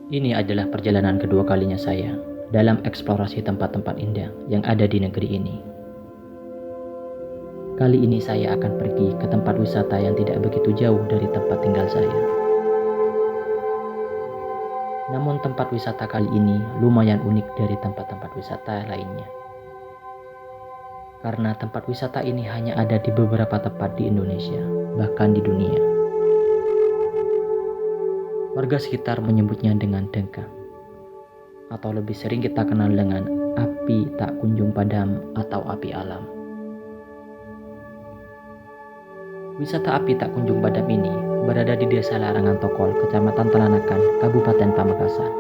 Ini adalah perjalanan kedua kalinya saya dalam eksplorasi tempat-tempat indah yang ada di negeri ini. Kali ini saya akan pergi ke tempat wisata yang tidak begitu jauh dari tempat tinggal saya. Namun tempat wisata kali ini lumayan unik dari tempat-tempat wisata lainnya. Karena tempat wisata ini hanya ada di beberapa tempat di Indonesia, bahkan di dunia. Warga sekitar menyebutnya dengan Dengka, atau lebih sering kita kenal dengan api tak kunjung padam atau api alam. Wisata api tak kunjung padam ini berada di Desa Larangan Tokol, Kecamatan Telanakan, Kabupaten Pamekasan.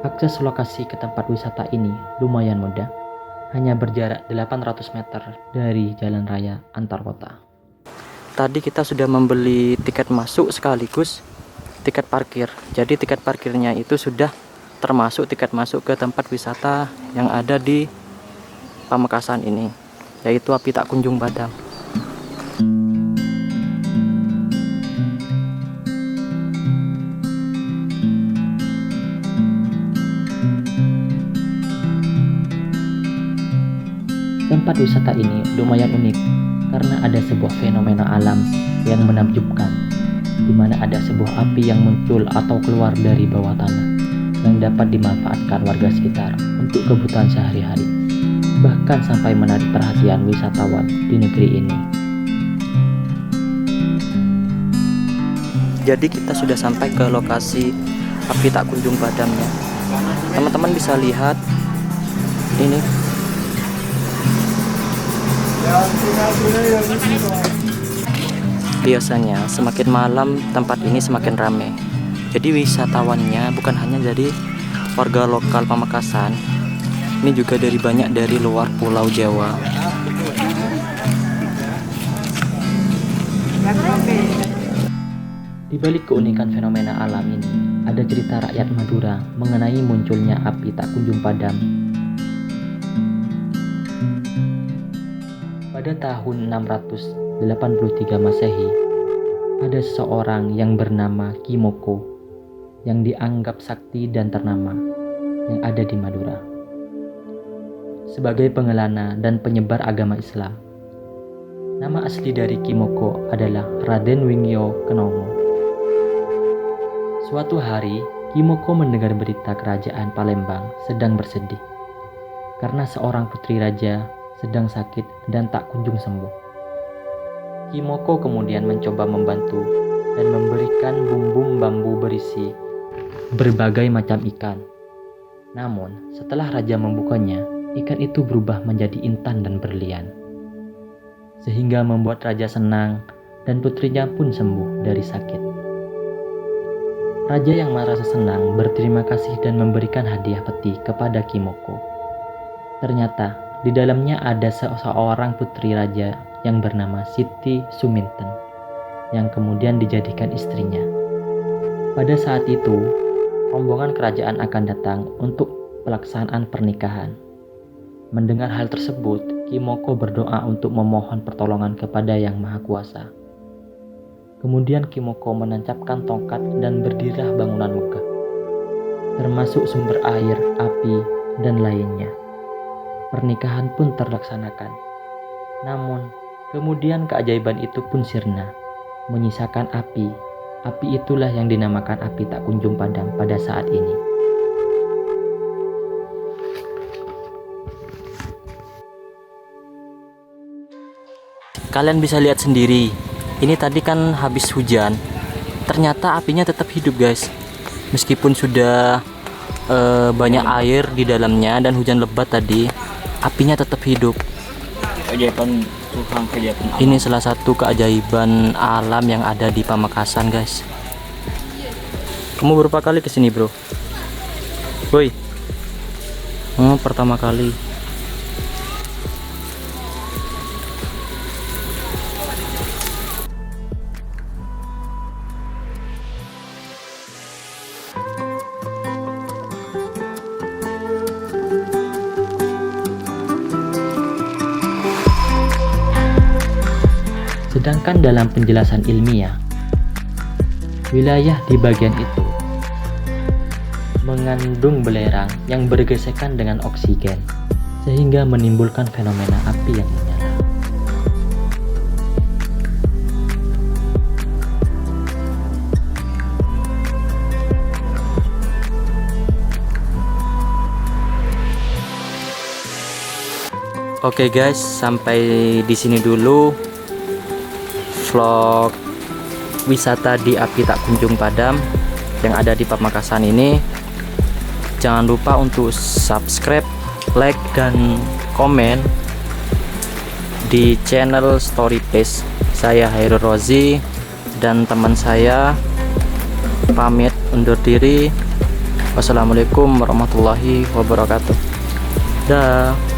Akses lokasi ke tempat wisata ini lumayan mudah, hanya berjarak 800 meter dari jalan raya antar kota. Tadi kita sudah membeli tiket masuk sekaligus tiket parkir. Jadi tiket parkirnya itu sudah termasuk tiket masuk ke tempat wisata yang ada di Pamekasan ini, yaitu api tak kunjung padam. Tempat wisata ini lumayan unik karena ada sebuah fenomena alam yang menakjubkan, di mana ada sebuah api yang muncul atau keluar dari bawah tanah yang dapat dimanfaatkan warga sekitar untuk kebutuhan sehari-hari, bahkan sampai menarik perhatian wisatawan di negeri ini. Jadi kita sudah sampai ke lokasi api tak kunjung padamnya. Teman-teman bisa lihat ini. Biasanya semakin malam tempat ini semakin ramai. Jadi wisatawannya bukan hanya dari warga lokal Pamekasan, ini juga banyak dari luar Pulau Jawa. Di balik keunikan fenomena alam ini, ada cerita rakyat Madura mengenai munculnya api tak kunjung padam. Pada tahun 683 Masehi, ada seseorang yang bernama Kimoko yang dianggap sakti dan ternama yang ada di Madura. Sebagai pengelana dan penyebar agama Islam, nama asli dari Kimoko adalah Raden Wingyo Kenomo. Suatu hari, Kimoko mendengar berita kerajaan Palembang sedang bersedih karena seorang putri raja sedang sakit dan tak kunjung sembuh. Kimoko kemudian mencoba membantu dan memberikan bumbung bambu berisi berbagai macam ikan. Namun, setelah raja membukanya, ikan itu berubah menjadi intan dan berlian, sehingga membuat raja senang dan putrinya pun sembuh dari sakit. Raja yang merasa senang berterima kasih dan memberikan hadiah peti kepada Kimoko. Ternyata di dalamnya ada seorang putri raja yang bernama Siti Suminten yang kemudian dijadikan istrinya. Pada saat itu, rombongan kerajaan akan datang untuk pelaksanaan pernikahan. Mendengar hal tersebut, Kimoko berdoa untuk memohon pertolongan kepada Yang Maha Kuasa. Kemudian Kimoko menancapkan tongkat dan berdirilah bangunan megah, termasuk sumber air, api, dan lainnya. Pernikahan pun terlaksanakan. Namun, kemudian keajaiban itu pun sirna, menyisakan api. Api itulah yang dinamakan api tak kunjung padam pada saat ini. Kalian bisa lihat sendiri, ini tadi kan habis hujan, ternyata apinya tetap hidup guys. Meskipun sudah banyak air di dalamnya dan hujan lebat tadi, apinya tetap hidup. Keajaiban Tuhan, keajaiban alam. Ini salah satu keajaiban alam yang ada di Pamekasan guys. Kamu berapa kali kesini bro? Woi. Oh, pertama kali. Sedangkan dalam penjelasan ilmiah, wilayah di bagian itu mengandung belerang yang bergesekan dengan oksigen, sehingga menimbulkan fenomena api yang menyala. Oke guys, sampai di sini dulu vlog wisata di api tak kunjung padam yang ada di Pamekasan ini. Jangan lupa untuk subscribe, like, dan komen di channel Storyplace. Saya Hairul Rozi dan teman saya pamit undur diri. Wassalamualaikum warahmatullahi wabarakatuh. Dah.